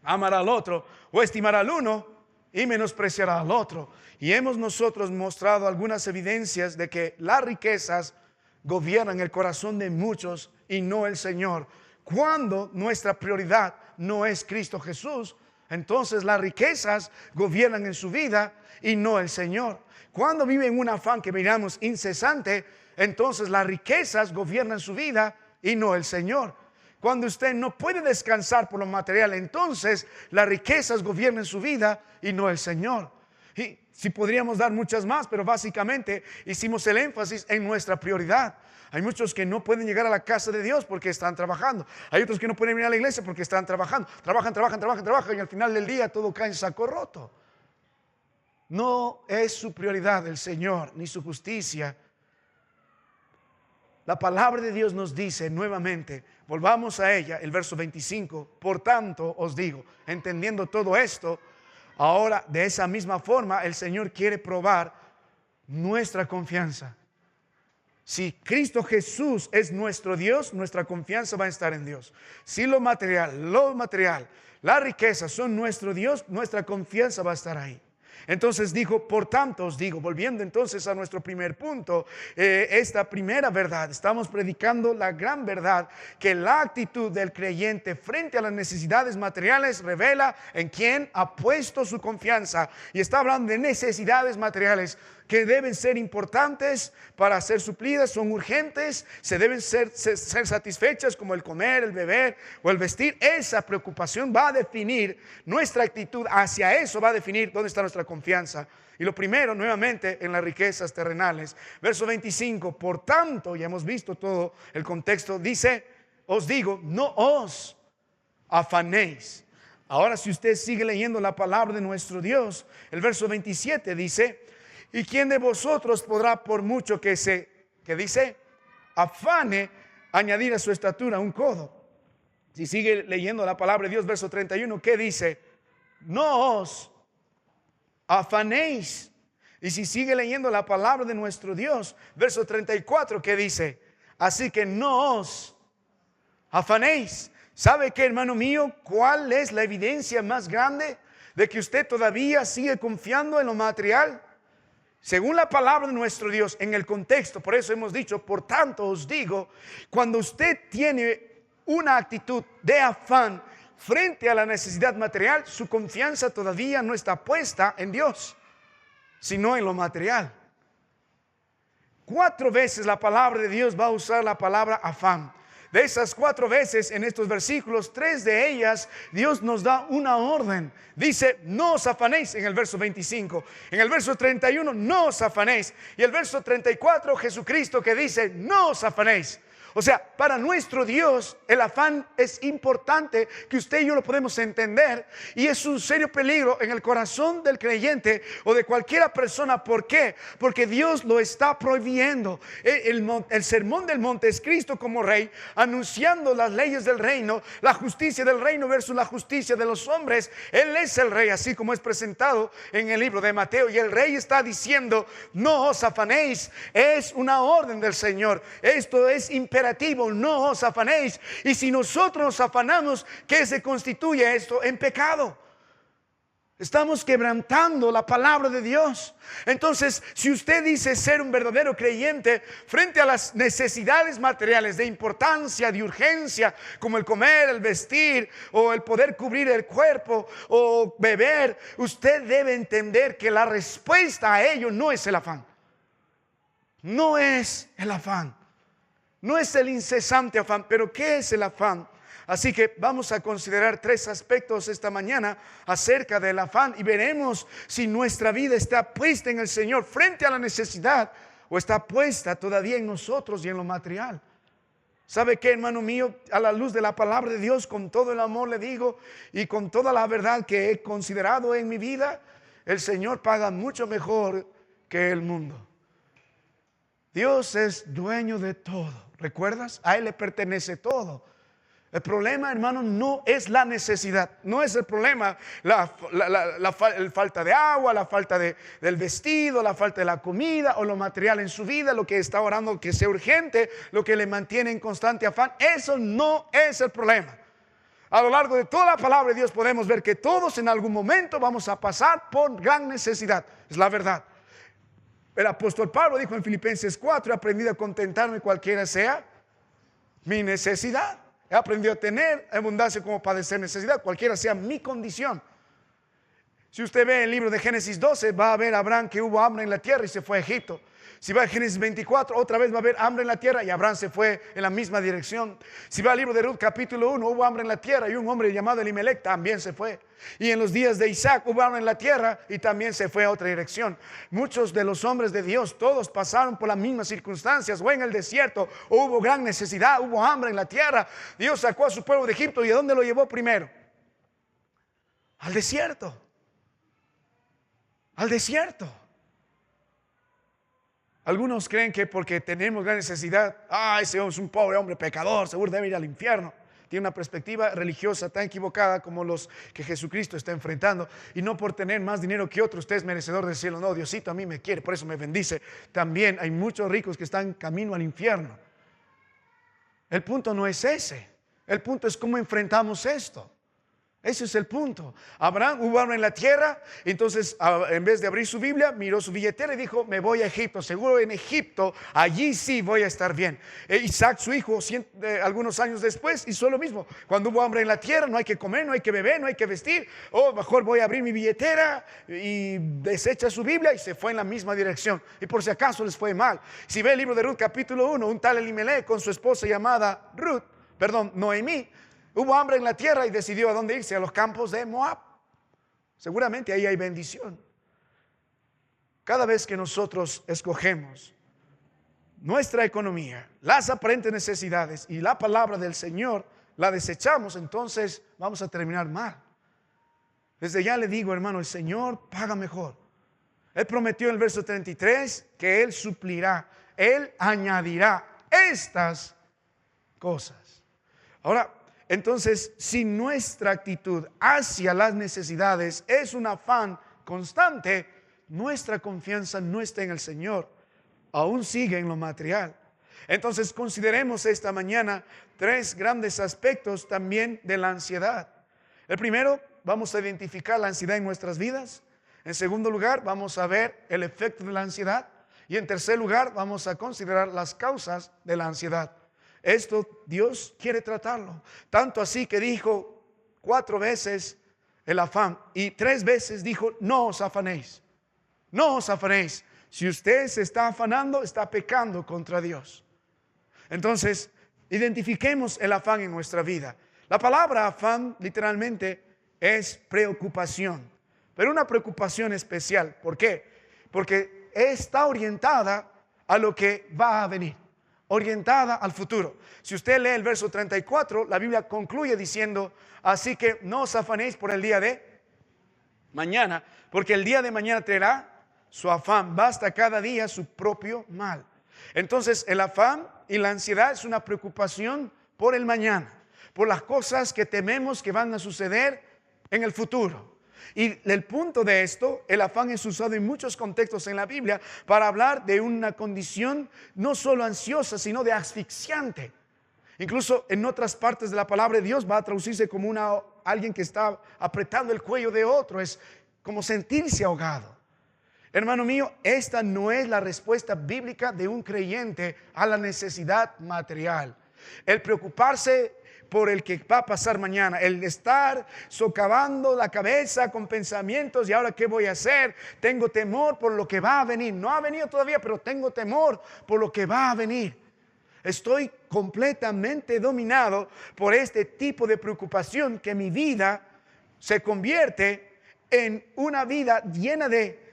[SPEAKER 1] Amará al otro, o estimará al uno y menospreciará al otro. Y hemos nosotros mostrado algunas evidencias de que las riquezas gobiernan el corazón de muchos y no el Señor. Cuando nuestra prioridad no es Cristo Jesús, entonces las riquezas gobiernan en su vida y no el Señor. Cuando vive en un afán que miramos incesante, entonces las riquezas gobiernan su vida y no el Señor. Cuando usted no puede descansar por lo material, entonces las riquezas gobiernan su vida y no el Señor. Y si podríamos dar muchas más, pero básicamente hicimos el énfasis en nuestra prioridad. Hay muchos que no pueden llegar a la casa de Dios porque están trabajando. Hay otros que no pueden venir a la iglesia porque están trabajando. Trabajan y al final del día todo cae en saco roto. No es su prioridad el Señor ni su justicia. La palabra de Dios nos dice nuevamente, volvamos a ella, el verso 25, por tanto os digo, entendiendo todo esto, ahora de esa misma forma el Señor quiere probar nuestra confianza. Si Cristo Jesús es nuestro Dios, nuestra confianza va a estar en Dios. Si lo material, las riquezas son nuestro Dios, nuestra confianza va a estar ahí. Entonces dijo, por tanto os digo, volviendo entonces a nuestro primer punto, esta primera verdad, estamos predicando la gran verdad, que la actitud del creyente frente a las necesidades materiales revela en quién ha puesto su confianza. Y está hablando de necesidades materiales que deben ser importantes para ser suplidas, son urgentes, se deben ser satisfechas, como el comer, el beber o el vestir. Esa preocupación va a definir nuestra actitud hacia eso, va a definir dónde está nuestra confianza. Y lo primero, nuevamente, en las riquezas terrenales. Verso 25, por tanto, ya hemos visto todo el contexto, dice, os digo, no os afanéis. Ahora, si usted sigue leyendo la palabra de nuestro Dios, el verso 27 dice, ¿y quién de vosotros podrá, por mucho que dice, afane, añadir a su estatura un codo? Si sigue leyendo la palabra de Dios, verso 31, ¿qué dice? No os afanéis. Y si sigue leyendo la palabra de nuestro Dios, verso 34, ¿qué dice? Así que no os afanéis. ¿Sabe qué, hermano mío? ¿Cuál es la evidencia más grande de que usted todavía sigue confiando en lo material? Según la palabra de nuestro Dios, en el contexto, por eso hemos dicho, por tanto os digo, cuando usted tiene una actitud de afán frente a la necesidad material, su confianza todavía no está puesta en Dios, sino en lo material. 4 veces la palabra de Dios va a usar la palabra afán. De esas 4 veces en estos versículos, 3 de ellas Dios nos da una orden. Dice, no os afanéis en el verso 25. En el verso 31, no os afanéis. Y el verso 34, Jesucristo que dice, no os afanéis. O sea, para nuestro Dios el afán es importante, que usted y yo lo podemos entender, y es un serio peligro en el corazón del creyente o de cualquiera persona. ¿Por qué? Porque Dios lo está prohibiendo. El sermón del monte es Cristo como rey, anunciando las leyes del reino, la justicia del reino versus la justicia de los hombres. Él es el rey, así como es presentado en el libro de Mateo, y el rey está diciendo, no os afanéis. Es una orden del Señor. Esto es imperativo. No os afanéis. Y si nosotros nos afanamos, ¿qué se constituye esto? En pecado. Estamos quebrantando la palabra de Dios. Entonces, si usted dice ser un verdadero creyente, frente a las necesidades materiales de importancia, de urgencia, como el comer, el vestir, o el poder cubrir el cuerpo, o beber, usted debe entender que la respuesta a ello no es el afán. No es el afán. No es el incesante afán, pero ¿qué es el afán? Así que vamos a considerar 3 aspectos esta mañana acerca del afán, y veremos si nuestra vida está puesta en el Señor frente a la necesidad, o está puesta todavía en nosotros y en lo material. ¿Sabe qué, hermano mío? A la luz de la palabra de Dios, con todo el amor le digo, y con toda la verdad que he considerado en mi vida, el Señor paga mucho mejor que el mundo. Dios es dueño de todo. ¿Recuerdas? A Él le pertenece todo. El problema, hermano, no es la necesidad. No es el problema la falta de agua, la falta del vestido, la falta de la comida o lo material en su vida, lo que está orando que sea urgente, lo que le mantiene en constante afán. Eso no es el problema. A lo largo de toda la palabra de Dios podemos ver que todos en algún momento vamos a pasar por gran necesidad. Es la verdad. El apóstol Pablo dijo en Filipenses 4, he aprendido a contentarme cualquiera sea mi necesidad. He aprendido a tener abundancia como padecer necesidad, cualquiera sea mi condición. Si usted ve el libro de Génesis 12, va a ver a Abraham que hubo hambre en la tierra y se fue a Egipto. Si va a Génesis 24, otra vez va a haber hambre en la tierra y Abraham se fue en la misma dirección. Si va al libro de Ruth capítulo 1, hubo hambre en la tierra y un hombre llamado Elimelech también se fue. Y en los días de Isaac hubo hambre en la tierra y también se fue a otra dirección. Muchos de los hombres de Dios, todos pasaron por las mismas circunstancias, o en el desierto, o hubo gran necesidad, hubo hambre en la tierra. Dios sacó a su pueblo de Egipto, ¿y a dónde lo llevó primero? Al desierto. Al desierto. Algunos creen que porque tenemos gran necesidad, ese es un pobre hombre pecador, seguro debe ir al infierno. Tiene una perspectiva religiosa tan equivocada como los que Jesucristo está enfrentando. Y no por tener más dinero que otro, usted es merecedor del cielo. No, Diosito a mí me quiere, por eso me bendice. También hay muchos ricos que están camino al infierno. El punto no es ese. El punto es cómo enfrentamos esto. Ese es el punto. Hubo hambre en la tierra, entonces en vez de abrir su Biblia, miró su billetera y dijo, me voy a Egipto, seguro en Egipto, allí sí voy a estar bien. Isaac, su hijo, algunos años después, hizo lo mismo. Cuando hubo hambre en la tierra, no hay que comer, no hay que beber, no hay que vestir. Mejor voy a abrir mi billetera, y desecha su Biblia y se fue en la misma dirección. Y por si acaso les fue mal. Si ve el libro de Ruth capítulo 1, un tal Elimelech con su esposa llamada Noemí, hubo hambre en la tierra y decidió a dónde irse, a los campos de Moab. Seguramente ahí hay bendición. Cada vez que nosotros escogemos nuestra economía, las aparentes necesidades y la palabra del Señor, la desechamos, entonces vamos a terminar mal. Desde ya le digo, hermano, el Señor paga mejor. Él prometió en el verso 33 que Él suplirá, Él añadirá estas cosas. Ahora, entonces, si nuestra actitud hacia las necesidades es un afán constante, nuestra confianza no está en el Señor, aún sigue en lo material. Entonces, consideremos esta mañana 3 grandes aspectos también de la ansiedad. El primero, vamos a identificar la ansiedad en nuestras vidas. En segundo lugar, vamos a ver el efecto de la ansiedad. Y en tercer lugar, vamos a considerar las causas de la ansiedad. Esto Dios quiere tratarlo. Tanto así que dijo 4 veces el afán y 3 veces dijo, no os afanéis. No os afanéis. Si usted se está afanando, está pecando contra Dios. Entonces, identifiquemos el afán en nuestra vida. La palabra afán literalmente es preocupación, pero una preocupación especial. ¿Por qué? Porque está orientada a lo que va a venir, orientada al futuro. Si usted lee el verso 34, la Biblia concluye diciendo, así que no os afanéis por el día de mañana, porque el día de mañana traerá su afán, basta cada día su propio mal. Entonces el afán y la ansiedad es una preocupación por el mañana, por las cosas que tememos que van a suceder en el futuro. Y el punto de esto, el afán es usado en muchos contextos en la Biblia para hablar de una condición no solo ansiosa, sino de asfixiante. Incluso en otras partes de la palabra de Dios va a traducirse como alguien que está apretando el cuello de otro, es como sentirse ahogado. Hermano mío, esta no es la respuesta bíblica de un creyente a la necesidad material. El preocuparse por el que va a pasar mañana, el estar socavando la cabeza con pensamientos, ¿y ahora qué voy a hacer? Tengo temor por lo que va a venir. No ha venido todavía, pero tengo temor por lo que va a venir. Estoy completamente dominado por este tipo de preocupación, que mi vida se convierte en una vida llena de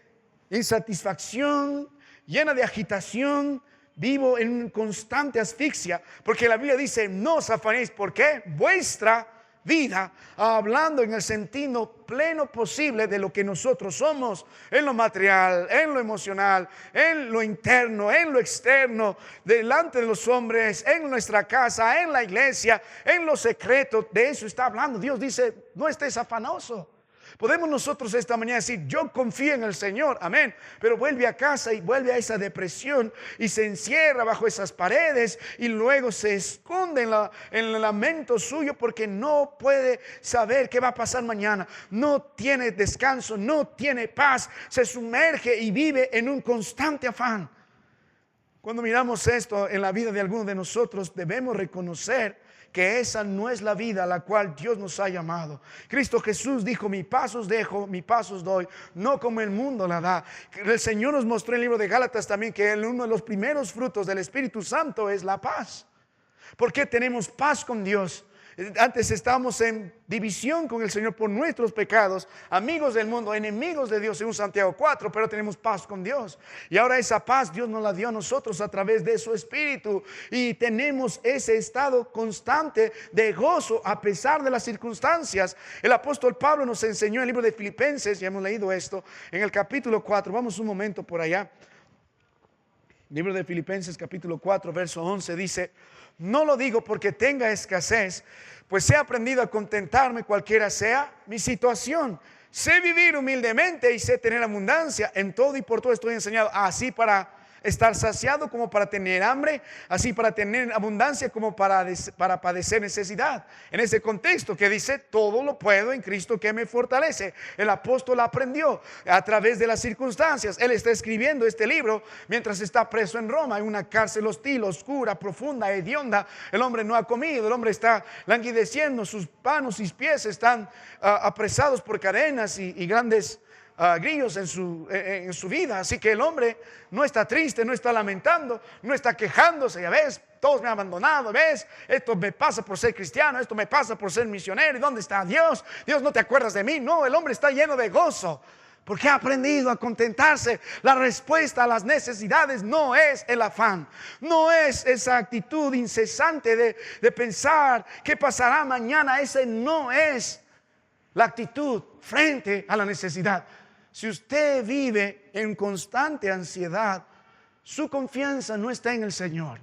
[SPEAKER 1] insatisfacción, llena de agitación. Vivo en una constante asfixia, porque la Biblia dice, no os afanéis. ¿Por qué? Vuestra vida, hablando en el sentido pleno posible de lo que nosotros somos, en lo material, en lo emocional, en lo interno, en lo externo, delante de los hombres, en nuestra casa, en la iglesia, en lo secreto. De eso está hablando. Dios dice, no estés afanoso. Podemos nosotros esta mañana decir, yo confío en el Señor, amén. Pero vuelve a casa y vuelve a esa depresión y se encierra bajo esas paredes y luego se esconde en el lamento suyo, porque no puede saber qué va a pasar mañana. No tiene descanso, no tiene paz, se sumerge y vive en un constante afán. Cuando miramos esto en la vida de algunos de nosotros, debemos reconocer que esa no es la vida a la cual Dios nos ha llamado. Cristo Jesús dijo, mi paz os dejo, mi paz os doy, no como el mundo la da. El Señor nos mostró en el libro de Gálatas también que uno de los primeros frutos del Espíritu Santo es la paz. ¿Por qué tenemos paz con Dios? Antes estábamos en división con el Señor por nuestros pecados, amigos del mundo, enemigos de Dios, según Santiago 4, pero tenemos paz con Dios. Y ahora esa paz Dios nos la dio a nosotros a través de su Espíritu. Y tenemos ese estado constante de gozo a pesar de las circunstancias. El apóstol Pablo nos enseñó en el libro de Filipenses, ya hemos leído esto, en el capítulo 4, vamos un momento por allá. Libro de Filipenses capítulo 4, verso 11 dice, no lo digo porque tenga escasez, pues he aprendido a contentarme cualquiera sea mi situación. Sé vivir humildemente y sé tener abundancia. En todo y por todo estoy enseñado, así para estar saciado como para tener hambre, así para tener abundancia como para padecer necesidad. En ese contexto que dice, todo lo puedo en Cristo que me fortalece. El apóstol aprendió a través de las circunstancias. Él está escribiendo este libro mientras está preso en Roma, en una cárcel hostil, oscura, profunda, hedionda. El hombre no ha comido, el hombre está languideciendo, sus manos y pies están apresados por cadenas y grandes grillos en su vida. Así que el hombre no está triste, no está lamentando, no está quejándose. Ya ves, todos me han abandonado, ves, esto me pasa por ser cristiano, esto me pasa por ser misionero. ¿Y dónde está Dios? Dios, no te acuerdas de mí. No, el hombre está lleno de gozo porque ha aprendido a contentarse. La respuesta a las necesidades no es el afán, no es esa actitud incesante de pensar qué pasará mañana. Ese no es la actitud frente a la necesidad. Si usted vive en constante ansiedad, su confianza no está en el Señor.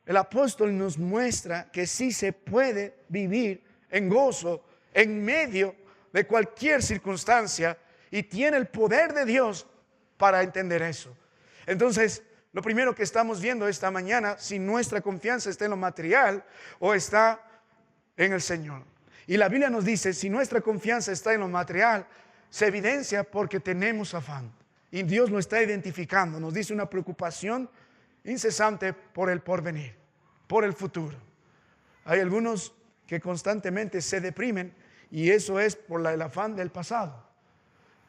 [SPEAKER 1] El apóstol nos muestra que sí se puede vivir en gozo en medio de cualquier circunstancia, y tiene el poder de Dios para entender eso. Entonces, lo primero que estamos viendo esta mañana, si nuestra confianza está en lo material o está en el Señor. Y la Biblia nos dice, si nuestra confianza está en lo material, se evidencia porque tenemos afán. Y Dios lo está identificando. Nos dice una preocupación incesante por el porvenir, por el futuro. Hay algunos que constantemente se deprimen, y eso es por el afán del pasado.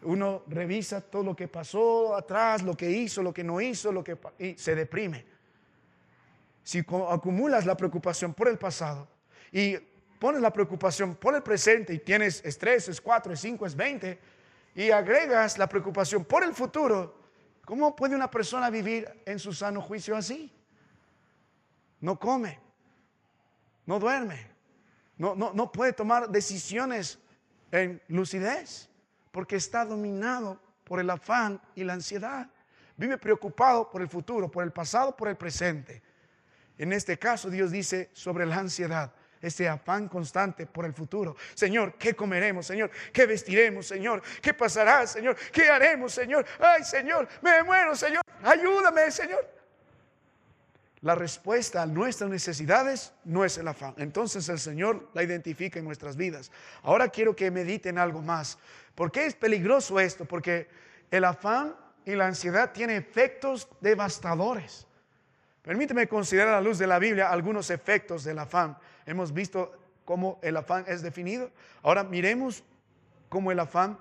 [SPEAKER 1] Uno revisa todo lo que pasó atrás, lo que hizo, lo que no hizo, y se deprime. Si acumulas la preocupación por el pasado y pones la preocupación por el presente y tienes estrés, es 4, es 5, es 20, y agregas la preocupación por el futuro, ¿cómo puede una persona vivir en su sano juicio así? No come, no duerme, no puede tomar decisiones en lucidez, porque está dominado por el afán y la ansiedad. Vive preocupado por el futuro, por el pasado, por el presente. En este caso, Dios dice sobre la ansiedad, ese afán constante por el futuro. Señor, ¿qué comeremos, Señor? ¿Qué vestiremos, Señor? ¿Qué pasará, Señor? ¿Qué haremos, Señor? Ay, Señor, me muero, Señor. Ayúdame, Señor. La respuesta a nuestras necesidades no es el afán. Entonces el Señor la identifica en nuestras vidas. Ahora quiero que mediten algo más. ¿Por qué es peligroso esto? Porque el afán y la ansiedad tienen efectos devastadores. Permíteme considerar a la luz de la Biblia algunos efectos del afán. Hemos visto cómo el afán es definido. Ahora miremos cómo el afán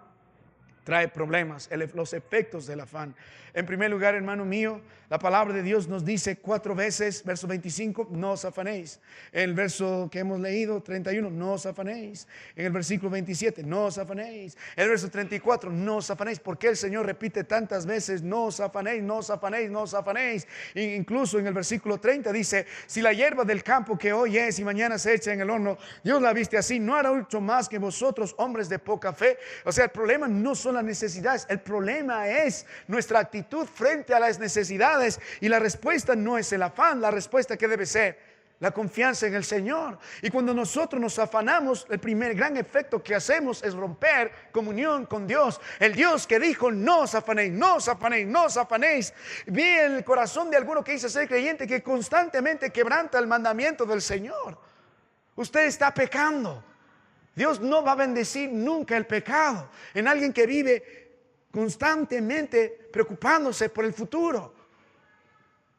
[SPEAKER 1] trae problemas, los efectos del afán. En primer lugar, hermano mío, la palabra de Dios nos dice 4 veces, verso 25, no os afanéis. En el verso que hemos leído, 31, no os afanéis. En el versículo 27, no os afanéis. En el verso 34, no os afanéis. ¿Por qué el Señor repite tantas veces, no os afanéis, no os afanéis, no os afanéis? E incluso en el versículo 30 dice, si la hierba del campo que hoy es y mañana se echa en el horno, Dios la viste así, no hará mucho más que vosotros, hombres de poca fe. O sea, el problema no son las necesidades, el problema es nuestra actitud frente a las necesidades, y la respuesta no es el afán. La respuesta que debe ser la confianza en el Señor. Y cuando nosotros nos afanamos, el primer gran efecto que hacemos es romper comunión con Dios, el Dios que dijo no os afanéis, no os afanéis, no os afanéis. Vi en el corazón de alguno que dice ser creyente que constantemente quebranta el mandamiento del Señor. Usted está pecando. Dios no va a bendecir nunca el pecado en alguien que vive constantemente preocupándose por el futuro,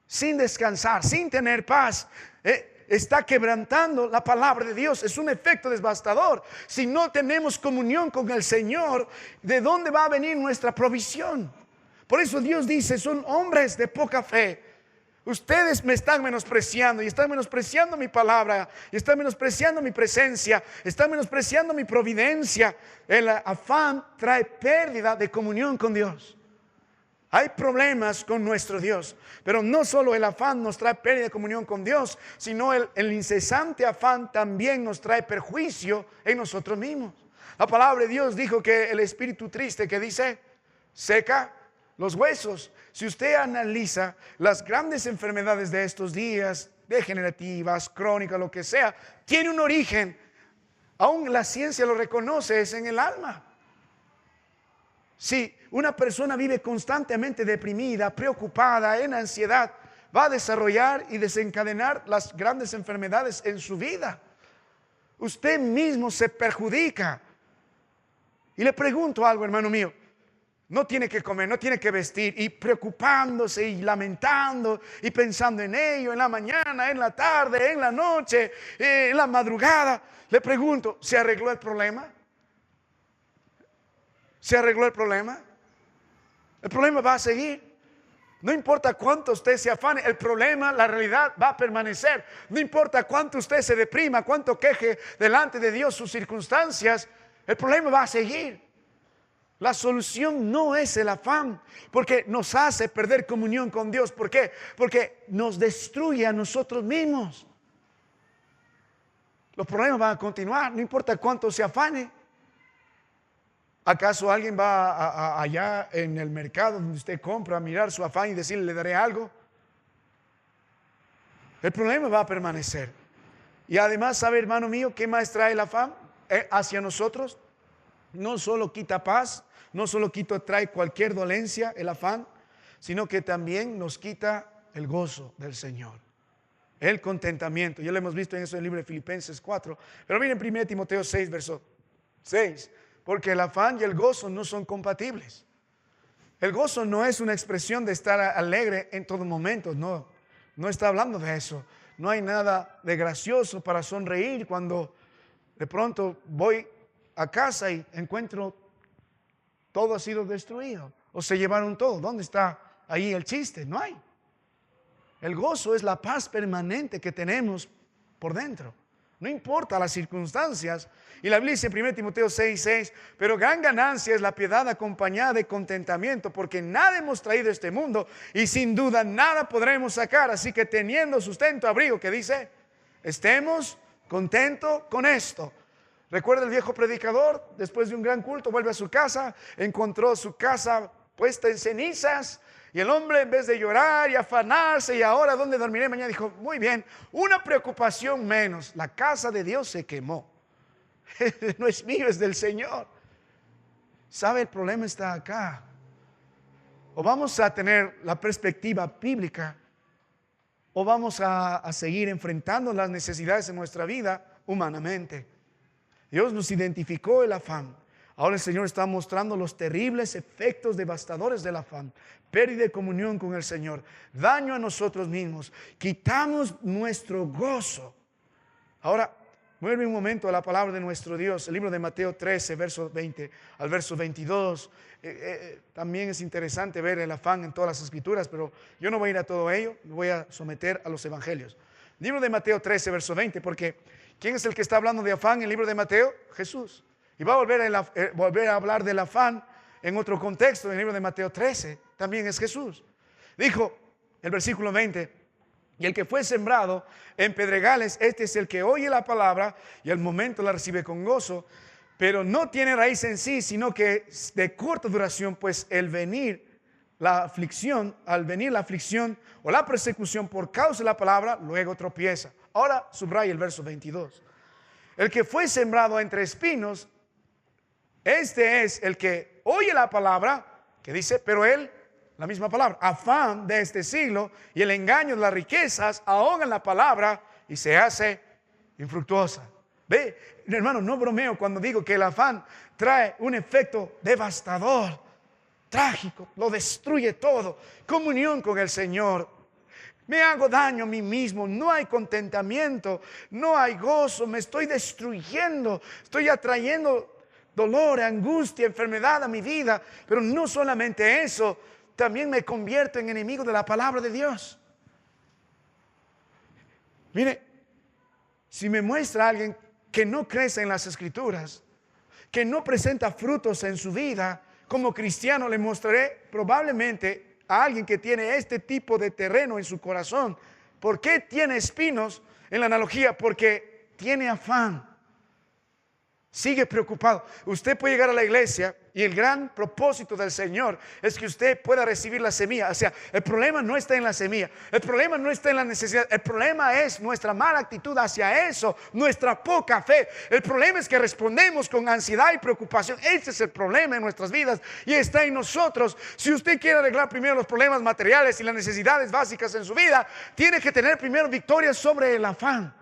[SPEAKER 1] sin descansar, sin tener paz. Está quebrantando la palabra de Dios. Es un efecto devastador. Si no tenemos comunión con el Señor, ¿de dónde va a venir nuestra provisión? Por eso Dios dice, son hombres de poca fe. Ustedes me están menospreciando y están menospreciando mi palabra y están menospreciando mi presencia, están menospreciando mi providencia. El afán trae pérdida de comunión con Dios. Hay problemas con nuestro Dios, pero no solo el afán nos trae pérdida de comunión con Dios, sino el incesante afán también nos trae perjuicio en nosotros mismos. La palabra de Dios dijo que el espíritu triste, que dice, seca los huesos. Si usted analiza las grandes enfermedades de estos días, degenerativas, crónicas, lo que sea, tiene un origen, aún la ciencia lo reconoce, es en el alma. Si una persona vive constantemente deprimida, preocupada, en ansiedad, va a desarrollar y desencadenar las grandes enfermedades en su vida. Usted mismo se perjudica. Y le pregunto algo, hermano mío. No tiene que comer, no tiene que vestir, y preocupándose y lamentando y pensando en ello, en la mañana, en la tarde, en la noche, en la madrugada. Le pregunto, ¿se arregló el problema? ¿Se arregló el problema? El problema va a seguir. No importa cuánto usted se afane, el problema, la realidad va a permanecer. No importa cuánto usted se deprima, cuánto queje delante de Dios sus circunstancias, el problema va a seguir. La solución no es el afán, porque nos hace perder comunión con Dios. ¿Por qué? Porque nos destruye a nosotros mismos. Los problemas van a continuar, no importa cuánto se afane. ¿Acaso alguien va allá en el mercado donde usted compra a mirar su afán y decirle, le daré algo? El problema va a permanecer. Y además, ¿sabe, hermano mío, qué más trae el afán hacia nosotros? No solo quita paz, no solo trae cualquier dolencia, el afán, sino que también nos quita el gozo del Señor, el contentamiento. Ya lo hemos visto en eso en el libro de Filipenses 4. Pero miren 1 Timoteo 6, verso 6. Porque el afán y el gozo no son compatibles. El gozo no es una expresión de estar alegre en todo momento. No está hablando de eso. No hay nada de gracioso para sonreír cuando de pronto voy a casa y encuentro Todo ha sido destruido. O se llevaron todo. ¿Dónde está ahí el chiste? No hay. El gozo es la paz permanente que tenemos por dentro. No importa las circunstancias. Y la Biblia dice en 1 Timoteo 6:6, pero gran ganancia es la piedad acompañada de contentamiento, porque nada hemos traído a este mundo y sin duda nada podremos sacar. Así que teniendo sustento, abrigo, que dice, estemos contentos con esto. Recuerda el viejo predicador, después de un gran culto, vuelve a su casa, encontró su casa puesta en cenizas. Y el hombre, en vez de llorar y afanarse, y ahora dónde dormiré mañana, dijo, muy bien, una preocupación menos, la casa de Dios se quemó. No es mío, es del Señor. ¿Sabe? El problema está acá. O vamos a tener la perspectiva bíblica, o vamos a seguir enfrentando las necesidades de nuestra vida humanamente. Dios nos identificó el afán. Ahora el Señor está mostrando los terribles efectos devastadores del afán. Pérdida de comunión con el Señor. Daño a nosotros mismos. Quitamos nuestro gozo. Ahora, vuelve un momento a la palabra de nuestro Dios. El libro de Mateo 13, verso 20 al verso 22. También es interesante ver el afán en todas las escrituras, pero yo no voy a ir a todo ello. Me voy a someter a los evangelios. Libro de Mateo 13, verso 20, porque ¿quién es el que está hablando de afán en el libro de Mateo? Jesús. Y va a volver a hablar del afán en otro contexto, en el libro de Mateo 13, también es Jesús. Dijo el versículo 20, y el que fue sembrado en pedregales, este es el que oye la palabra y al momento la recibe con gozo, pero no tiene raíz en sí, sino que de corta duración, pues al venir la aflicción o la persecución por causa de la palabra, luego tropieza. Ahora subraya el verso 22. El que fue sembrado entre espinos, este es el que oye la palabra, que dice, pero él, la misma palabra, afán de este siglo y el engaño de las riquezas ahogan la palabra y se hace infructuosa. Ve, hermano, no bromeo cuando digo que el afán trae un efecto devastador, trágico, lo destruye todo. Comunión con el Señor. Me hago daño a mí mismo, no hay contentamiento, no hay gozo, me estoy destruyendo, estoy atrayendo dolor, angustia, enfermedad a mi vida. Pero no solamente eso, también me convierto en enemigo de la palabra de Dios. Mire, si me muestra a alguien que no crece en las Escrituras, que no presenta frutos en su vida, como cristiano le mostraré probablemente a alguien que tiene este tipo de terreno en su corazón. ¿Por qué tiene espinos? En la analogía, porque tiene afán. Sigue preocupado. Usted puede llegar a la iglesia y el gran propósito del Señor es que usted pueda recibir la semilla. O sea, el problema no está en la semilla, el problema no está en la necesidad, el problema es nuestra mala actitud hacia eso, nuestra poca fe. El problema es que respondemos con ansiedad y preocupación. Ese es el problema en nuestras vidas y está en nosotros. Si usted quiere arreglar primero los problemas materiales y las necesidades básicas en su vida, tiene que tener primero victoria sobre el afán.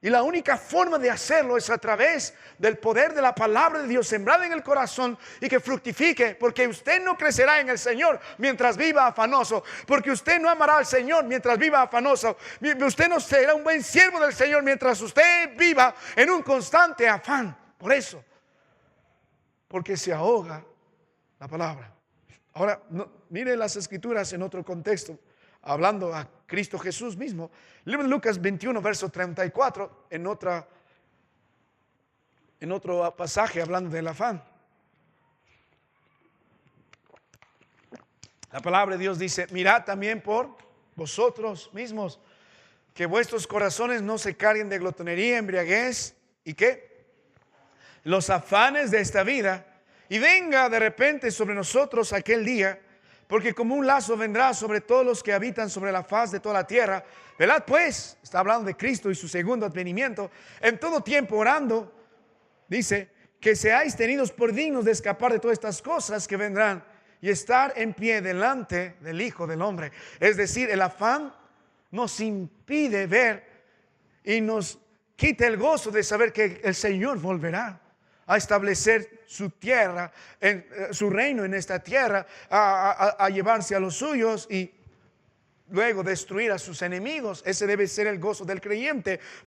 [SPEAKER 1] Y la única forma de hacerlo es a través del poder de la palabra de Dios sembrada en el corazón y que fructifique, porque usted no crecerá en el Señor mientras viva afanoso, porque usted no amará al Señor mientras viva afanoso, usted no será un buen siervo del Señor mientras usted viva en un constante afán. Por eso, porque se ahoga la palabra. Ahora, mire las Escrituras en otro contexto, hablando a Cristo Jesús mismo. El libro de Lucas 21, verso 34, en otro pasaje hablando del afán. La palabra de Dios dice, mirad también por vosotros mismos, que vuestros corazones no se carguen de glotonería, embriaguez, ¿y qué? Los afanes de esta vida, y venga de repente sobre nosotros aquel día, porque como un lazo vendrá sobre todos los que habitan sobre la faz de toda la tierra. Velad pues, está hablando de Cristo y su segundo advenimiento, en todo tiempo orando, dice, que seáis tenidos por dignos de escapar de todas estas cosas que vendrán y estar en pie delante del Hijo del Hombre. Es decir, el afán nos impide ver y nos quita el gozo de saber que el Señor volverá a establecer su tierra, su reino en esta tierra, a llevarse a los suyos y luego destruir a sus enemigos. Ese debe ser el gozo del creyente.